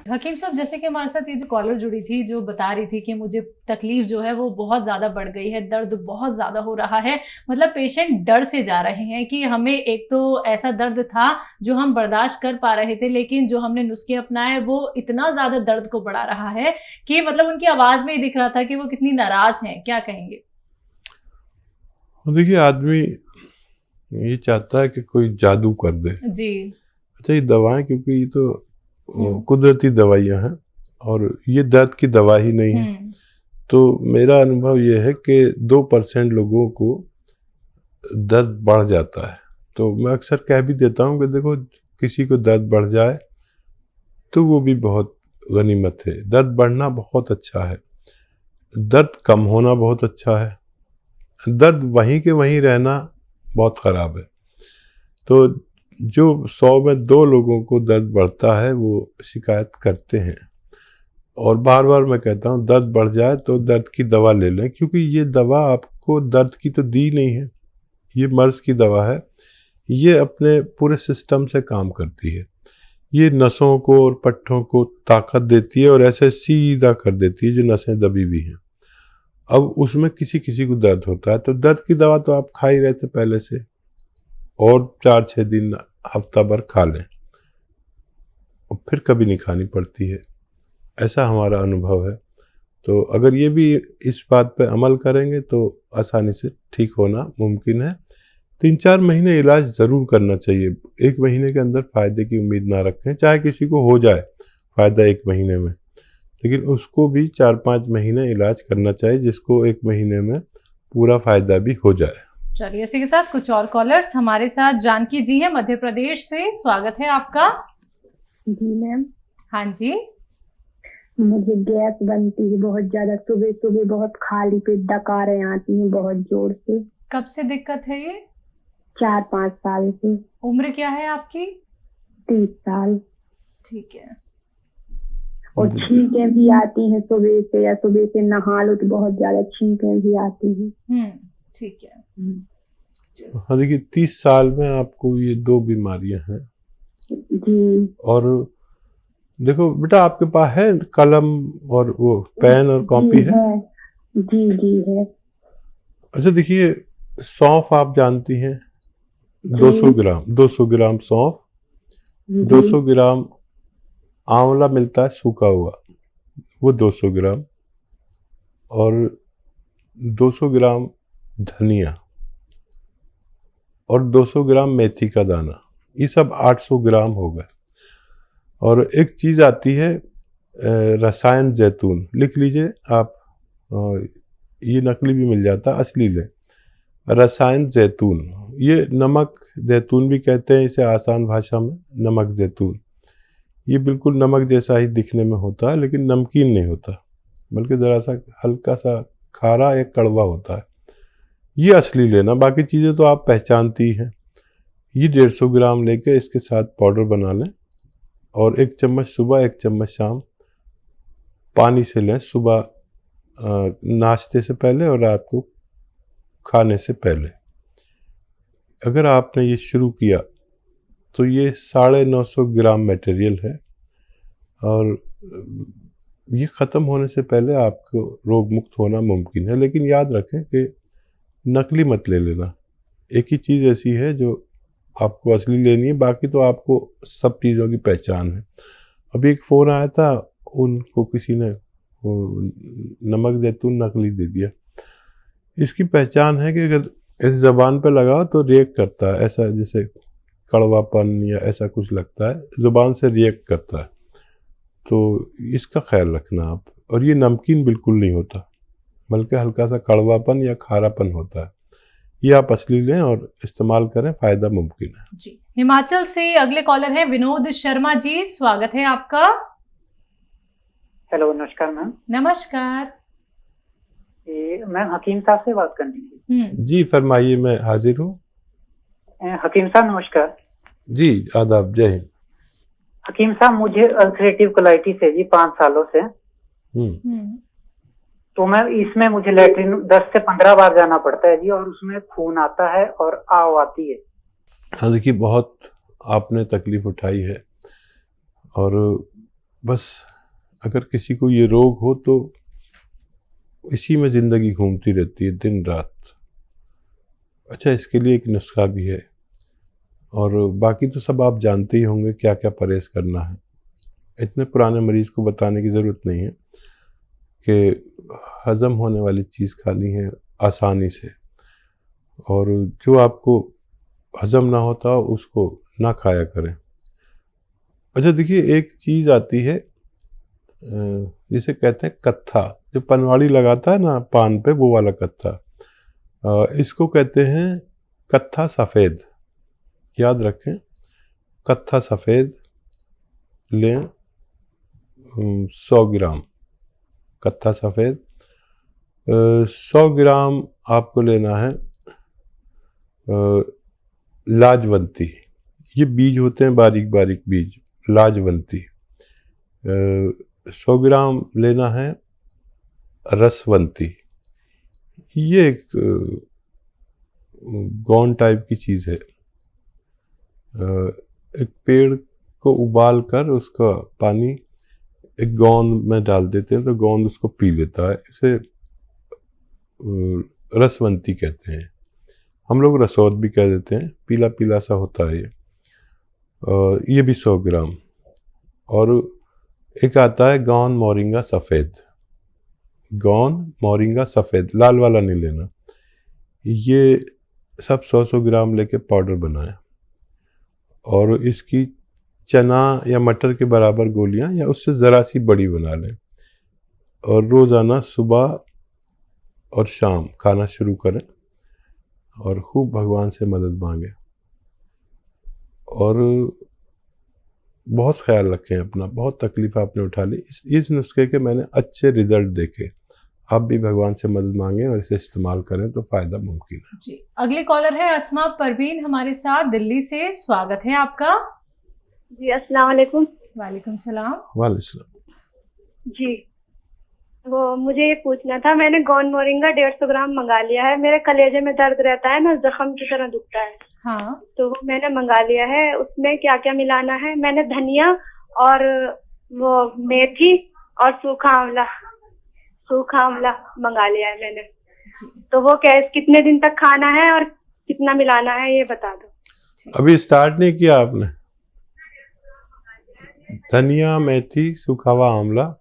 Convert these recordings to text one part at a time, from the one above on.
हकीम साहब, जैसे कि हमारे साथ ये जो कॉलर जुड़ी थी, जो बता रही थी कि मुझे तकलीफ जो है वो बहुत ज़्यादा बढ़ गई है, दर्द बहुत ज़्यादा हो रहा है, मतलब पेशेंट डर से जा रहे हैं कि हमें एक तो ऐसा दर्द था जो हम बर्दाश्त कर पा रहे थे, लेकिन जो हमने नुस्खे अपनाए वो इतना ज़्यादा दर्द को बढ़ा रहा है कि मतलब उनकी आवाज़ में ही दिख रहा था कि वो कितनी नाराज़ हैं। क्या कहेंगे? देखिए, आदमी ये चाहता है कि कोई जादू कर दे। जी। अच्छा, ये दवाएं, क्योंकि ये तो कुदरती दवाइयां हैं और ये दर्द की दवा ही नहीं है, तो मेरा अनुभव ये है कि 2% लोगों को दर्द बढ़ जाता है। तो मैं अक्सर कह भी देता हूँ कि देखो, किसी को दर्द बढ़ जाए तो वो भी बहुत गनीमत है। दर्द बढ़ना बहुत अच्छा है, दर्द कम होना बहुत अच्छा है, दर्द वहीं के वहीं रहना बहुत ख़राब है। तो जो 100 में 2 लोगों को दर्द बढ़ता है वो शिकायत करते हैं, और बार बार मैं कहता हूँ दर्द बढ़ जाए तो दर्द की दवा ले लें, क्योंकि ये दवा आपको दर्द की तो दी नहीं है, ये मर्ज़ की दवा है। ये अपने पूरे सिस्टम से काम करती है, ये नसों को और पट्ठों को ताकत देती है और ऐसे सीधा कर देती है जो नसें दबी हुई हैं। अब उसमें किसी किसी को दर्द होता है, तो दर्द की दवा तो आप खा ही रहे थे पहले से, और 4-6 दिन हफ्ता भर खा लें और फिर कभी नहीं खानी पड़ती है, ऐसा हमारा अनुभव है। तो अगर ये भी इस बात पे अमल करेंगे तो आसानी से ठीक होना मुमकिन है। 3-4 महीने इलाज ज़रूर करना चाहिए। 1 महीने के अंदर फ़ायदे की उम्मीद ना रखें, चाहे किसी को हो जाए फ़ायदा 1 महीने में, लेकिन उसको भी 4-5 महीने इलाज करना चाहिए, जिसको 1 महीने में पूरा फ़ायदा भी हो जाए। चलिए, इसी के साथ कुछ और कॉलर्स हमारे साथ। जानकी जी हैं मध्य प्रदेश से, स्वागत है आपका। जी मैम। हाँ जी। मुझे गैस बनती है बहुत ज्यादा, सुबह सुबह बहुत खाली पेट डकारें आती हैं बहुत जोर से। कब से दिक्कत है ये? 4-5 साल से। उम्र क्या है आपकी? 30 साल। ठीक है। और छींकें भी आती हैं सुबह से, या सुबह से नहा लो तो बहुत ज्यादा छींकें भी आती हैं। ठीक है। हाँ, देखिए 30 साल में आपको ये 2 बीमारियां हैं। जी। और देखो बेटा, आपके पास है कलम और वो पेन और कॉपी है? जी जी है। अच्छा, देखिए, सौंफ आप जानती हैं? 200 ग्राम सौंफ, 200 ग्राम आंवला मिलता है सूखा हुआ, वो 200 ग्राम, और 200 ग्राम धनिया, और 200 ग्राम मेथी का दाना, ये सब 800 ग्राम हो गए। और एक चीज़ आती है रसायन जैतून, लिख लीजिए आप, ये नकली भी मिल जाता, असली लें। रसायन जैतून, ये नमक जैतून भी कहते हैं इसे आसान भाषा में, नमक जैतून। ये बिल्कुल नमक जैसा ही दिखने में होता है, लेकिन नमकीन नहीं होता, बल्कि ज़रा सा हल्का सा खारा या कड़वा होता है। ये असली लेना, बाकी चीज़ें तो आप पहचानती हैं। ये 150 ग्राम लेके इसके साथ पाउडर बना लें, और 1 चम्मच सुबह 1 चम्मच शाम पानी से लें, सुबह नाश्ते से पहले और रात को खाने से पहले। अगर आपने ये शुरू किया तो ये 950 ग्राम मटेरियल है, और ये ख़त्म होने से पहले आपको रोग मुक्त होना मुमकिन है। लेकिन याद रखें कि नकली मत ले लेना। एक ही चीज़ ऐसी है जो आपको असली लेनी है, बाकी तो आपको सब चीज़ों की पहचान है। अभी एक फ़ोन आया था, उनको किसी ने नमक जैतून नकली दे दिया। इसकी पहचान है कि अगर इस ज़बान पे लगाओ तो रिएक्ट करता है, ऐसा जैसे कड़वापन या ऐसा कुछ लगता है, ज़ुबान से रिएक्ट करता है, तो इसका ख्याल रखना आप। और ये नमकीन बिल्कुल नहीं होता, बल्कि हल्का सा कड़वापन या खारापन होता है। ये आप असली लें और इस्तेमाल करें, फ़ायदा मुमकिन है। जी। हिमाचल से अगले कॉलर हैं विनोद शर्मा जी, स्वागत है आपका। हेलो, नमस्कार मैम। नमस्कार। मैम, हकीम साहब से बात करनी थी। जी फरमाइए, मैं हाजिर हूँ। हकीम साहब नमस्कार। जी आदाब, जय हिंद। हकीम साहब, मुझे अल्सरेटिव कोलाइटिस है जी 5 सालों से। तो मैं इसमें मुझे लैट्रिन 10 से 15 बार जाना पड़ता है जी, और उसमें खून आता है और आव आती है। हाँ, देखिए, बहुत आपने तकलीफ उठाई है, और बस अगर किसी को ये रोग हो तो इसी में ज़िंदगी घूमती रहती है दिन रात। अच्छा, इसके लिए एक नुस्खा भी है, और बाकी तो सब आप जानते ही होंगे क्या क्या परहेज़ करना है। इतने पुराने मरीज़ को बताने की ज़रूरत नहीं है कि हज़म होने वाली चीज़ खानी है आसानी से, और जो आपको हज़म ना होता हो उसको ना खाया करें। अच्छा देखिए, एक चीज़ आती है जिसे कहते हैं कत्था, जो पनवाड़ी लगाता है ना पान पे, वो वाला कत्था। इसको कहते हैं कत्था सफ़ेद। याद रखें, कत्था सफ़ेद लें 100 ग्राम। कत्था सफ़ेद 100 ग्राम आपको लेना है। लाजवंती, ये बीज होते हैं बारीक बारीक बीज, लाजवंती। 100 ग्राम लेना है रसवंती। ये एक गौन टाइप की चीज़ है। एक पेड़ को उबाल कर उसका पानी एक गोंद में डाल देते हैं तो गोंद उसको पी लेता है। इसे रसवंती कहते हैं। हम लोग रसौद भी कह देते हैं, पीला पीला सा होता है ये भी 100 ग्राम। और एक आता है गौन मोरिंगा सफ़ेद। गौन मोरिंगा सफ़ेद, लाल वाला नहीं लेना। ये सब 100 ग्राम लेके पाउडर बनाएं, और इसकी चना या मटर के बराबर गोलियां या उससे ज़रा सी बड़ी बना लें, और रोज़ाना सुबह और शाम खाना शुरू करें, और खूब भगवान से मदद मांगें, और बहुत ख्याल रखें अपना। बहुत तकलीफ आपने उठा ली, इस नुस्खे के मैंने अच्छे रिजल्ट देखे। आप भी भगवान से मदद मांगें और इसे इस्तेमाल करें तो फ़ायदा मुमकिन है। जी, अगले कॉलर है अस्मा परवीन हमारे साथ दिल्ली से। स्वागत है आपका। जी अस्सलाम वालेकुम। वालेकुम सलाम। वालेकुम। जी, वो मुझे ये पूछना था, मैंने गौन मोरिंगा 150 ग्राम मंगा लिया है। मेरे कलेजे में दर्द रहता है ना, जख्म की तरह दुखता है। हाँ, तो वो मैंने मंगा लिया है। उसमें क्या क्या मिलाना है? मैंने धनिया और वो मेथी और सूखा आंवला मंगा लिया है मैंने। जी, तो वो कितने दिन तक खाना है और कितना मिलाना है, ये बता दो। अभी स्टार्ट नहीं किया आपने? धनिया, मेथी, सूखा हुआ आंवला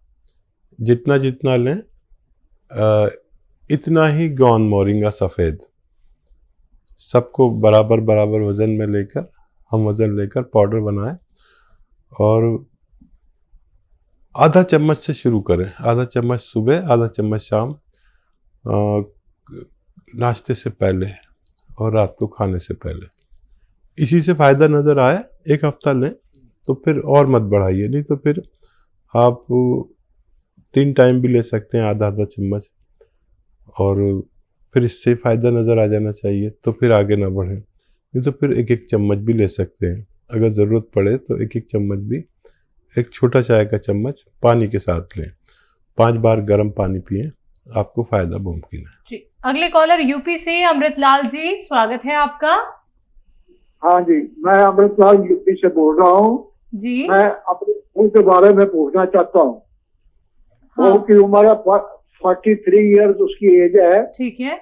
जितना जितना लें, इतना ही गौन मोरिंगा सफ़ेद, सबको बराबर बराबर वज़न में लेकर, हम वज़न लेकर पाउडर बनाएं, और आधा चम्मच से शुरू करें। आधा चम्मच सुबह, आधा चम्मच शाम, नाश्ते से पहले और रात को खाने से पहले। इसी से फ़ायदा नज़र आए, एक हफ्ता लें तो फिर और मत बढ़ाइए, नहीं तो फिर आप 3 टाइम भी ले सकते हैं आधा आधा चम्मच, और फिर इससे फ़ायदा नज़र आ जाना चाहिए तो फिर आगे ना बढ़ें। नहीं तो फिर एक एक चम्मच भी ले सकते हैं, अगर ज़रूरत पड़े तो एक एक चम्मच भी, एक छोटा चाय का चम्मच पानी के साथ लें। 5 बार गर्म पानी पिएं, आपको फ़ायदा मुमकिन है। जी, अगले कॉलर यूपी से अमृतलाल जी, स्वागत है आपका। हाँ जी, मैं अमृतलाल यूपी से बोल रहा हूँ जी, मैं अपने स्कूल के बारे में पूछना चाहता हूँ। हाँ, वो की उम्र है 43 ईयर्स उसकी एज है, ठीक है।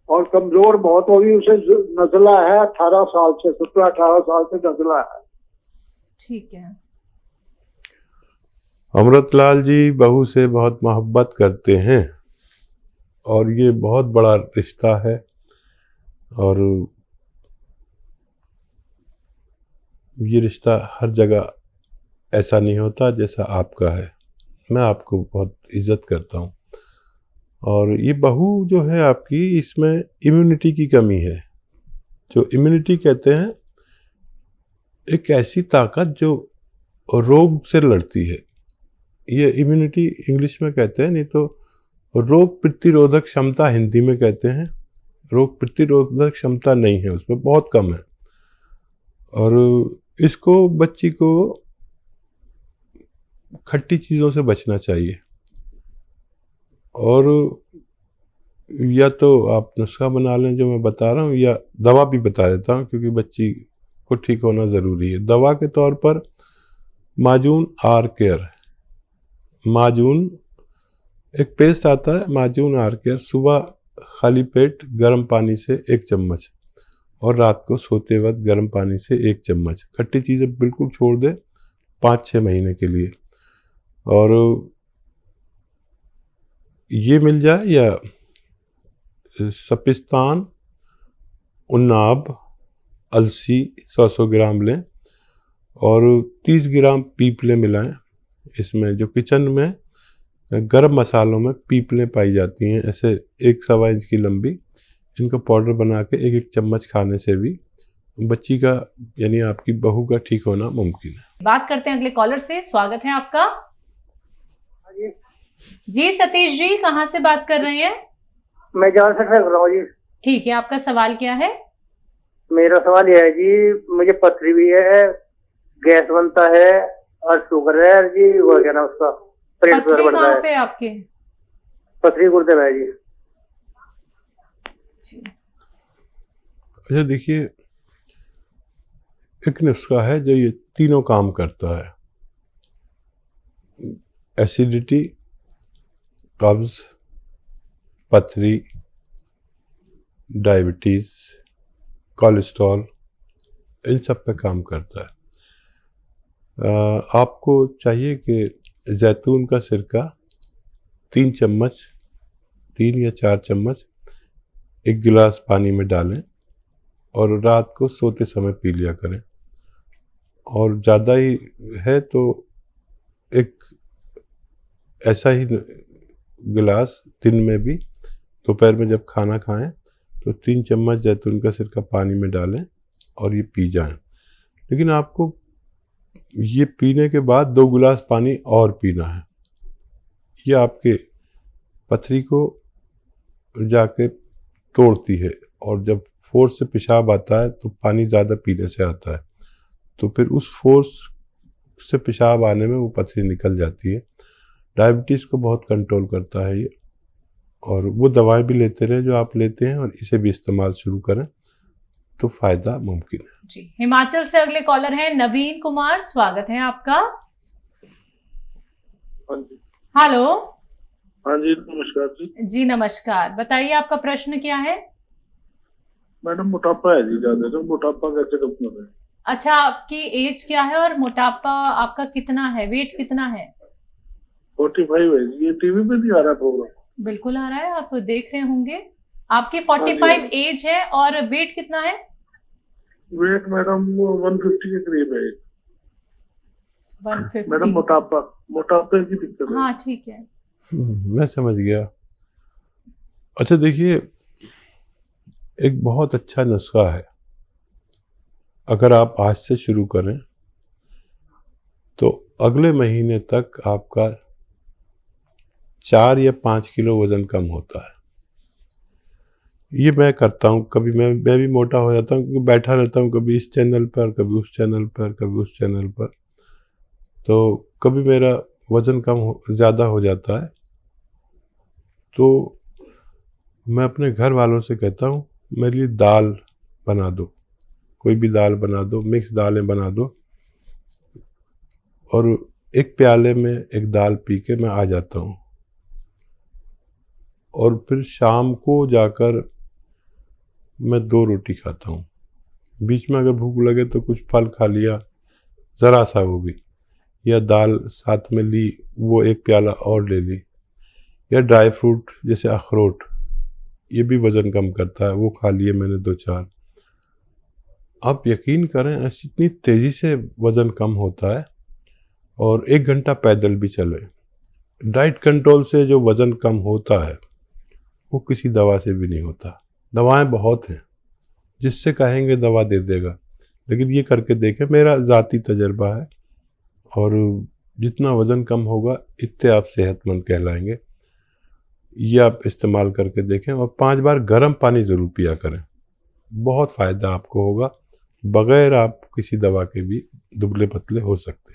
और कमजोर बहुत होगी। उसे नजला है 18 साल से, 17-18 साल से नजला है। ठीक है। अमृतलाल जी बहू से बहुत मोहब्बत करते हैं, और ये बहुत बड़ा रिश्ता है, और ये रिश्ता हर जगह ऐसा नहीं होता जैसा आपका है। मैं आपको बहुत इज्जत करता हूँ, और ये बहू जो है आपकी, इसमें इम्यूनिटी की कमी है। जो इम्यूनिटी कहते हैं, एक ऐसी ताकत जो रोग से लड़ती है, ये इम्यूनिटी इंग्लिश में कहते हैं, नहीं तो रोग प्रतिरोधक क्षमता हिंदी में कहते हैं। रोग प्रतिरोधक क्षमता नहीं है उसमें, बहुत कम है, और इसको, बच्ची को खट्टी चीज़ों से बचना चाहिए, और या तो आप नुस्खा बना लें जो मैं बता रहा हूँ, या दवा भी बता देता हूँ, क्योंकि बच्ची को ठीक होना ज़रूरी है। दवा के तौर पर माजून आर केयर, माजून एक पेस्ट आता है, माजून आर केयर, सुबह खाली पेट गर्म पानी से 1 चम्मच और रात को सोते वक्त गर्म पानी से 1 चम्मच। खट्टी चीज़ें बिल्कुल छोड़ दे 5-6 महीने के लिए। और ये मिल जाए या सपिस्तान, उन्नाब, अलसी 100 ग्राम लें और 30 ग्राम पीपलें मिलाएं इसमें। जो किचन में गरम मसालों में पीपलें पाई जाती हैं, ऐसे 1-1.25 इंच की लंबी, इनका पाउडर बना के 1-1 चम्मच खाने से भी बच्ची का यानी आपकी बहू का ठीक होना मुमकिन है। बात करते हैं अगले कॉलर से। स्वागत है आपका। जी सतीश जी, कहाँ से बात कर रहे हैं? मैं जान से कर रहा हूँ जी। ठीक है, आपका सवाल क्या है? मेरा सवाल यह है जी, मुझे पथरी भी है, गैस बनता है और शुगर है जी, वो क्या ना उसका पेट पथरी बढ़ता कहाँ है। पे आपके? पथरी गुर्दे में है जी। अच्छा देखिए, एक नुस्खा है जो ये तीनों काम करता है। एसिडिटी, कब्ज, पथरी, डायबिटीज, कोलेस्ट्रॉल, इन सब पे काम करता है। आपको चाहिए कि जैतून का सिरका 3 चम्मच, 3 या 4 चम्मच 1 गिलास पानी में डालें और रात को सोते समय पी लिया करें। और ज़्यादा ही है तो एक ऐसा ही गिलास दिन में भी, दोपहर में जब खाना खाएं तो 3 चम्मच जैतून का सिरका पानी में डालें और ये पी जाएं। लेकिन आपको ये पीने के बाद 2 गिलास पानी और पीना है। ये आपके पथरी को जाके तोड़ती है और जब फोर्स से पेशाब आता है तो पानी ज़्यादा पीने से आता है, तो फिर उस फोर्स से पेशाब आने में वो पथरी निकल जाती है। डायबिटीज़ को बहुत कंट्रोल करता है ये। और वो दवाएं भी लेते रहें जो आप लेते हैं और इसे भी इस्तेमाल शुरू करें तो फ़ायदा मुमकिन है। जी, हिमाचल से अगले कॉलर हैं नवीन कुमार। स्वागत है आपका। हाँ जी। हेलो। हाँ जी, नमस्कार जी। जी नमस्कार, बताइए आपका प्रश्न क्या है? मैडम मोटापा है जी ज्यादा, तो मोटापा कैसे कम करें? अच्छा, आपकी एज क्या है और मोटापा आपका कितना है, वेट कितना है? 45 है जी। ये टीवी पे नहीं आ रहा प्रोग्राम? बिल्कुल आ रहा है, आप देख रहे होंगे। आपकी 45 एज है और वेट कितना है? वेट मैडम 150 के करीब है। 150। मैडम मोटापे की दिक्कत है। हाँ ठीक है। मैं समझ गया। अच्छा देखिए, एक बहुत अच्छा नुस्खा है। अगर आप आज से शुरू करें तो अगले महीने तक आपका 4 या 5 किलो वजन कम होता है। ये मैं करता हूँ। कभी मैं भी मोटा हो जाता हूँ क्योंकि बैठा रहता हूँ, कभी इस चैनल पर, कभी उस चैनल पर, कभी उस चैनल पर, तो कभी मेरा वज़न ज़्यादा हो जाता है। तो मैं अपने घर वालों से कहता हूँ मेरे लिए दाल बना दो, कोई भी दाल बना दो, मिक्स दालें बना दो, और एक प्याले में एक दाल पी के मैं आ जाता हूँ। और फिर शाम को जाकर मैं 2 रोटी खाता हूँ। बीच में अगर भूख लगे तो कुछ फल खा लिया, ज़रा सा वो भी, या दाल साथ में ली, वो 1 प्याला और ले ली, या ड्राई फ्रूट जैसे अखरोट, ये भी वज़न कम करता है, वो खा लिए मैंने 2-4। आप यकीन करें ऐसी इतनी तेज़ी से वज़न कम होता है। और 1 घंटा पैदल भी चलें। डाइट कंट्रोल से जो वज़न कम होता है वो किसी दवा से भी नहीं होता। दवाएं बहुत हैं, जिससे कहेंगे दवा दे देगा, लेकिन ये करके देखें, मेरा ज़ाती तजर्बा है। और जितना वज़न कम होगा इतने आप सेहतमंद कहलाएंगे। ये आप इस्तेमाल करके देखें और 5 बार गर्म पानी ज़रूर पिया करें, बहुत फ़ायदा आपको होगा। बग़ैर आप किसी दवा के भी दुबले पतले हो सकते हैं।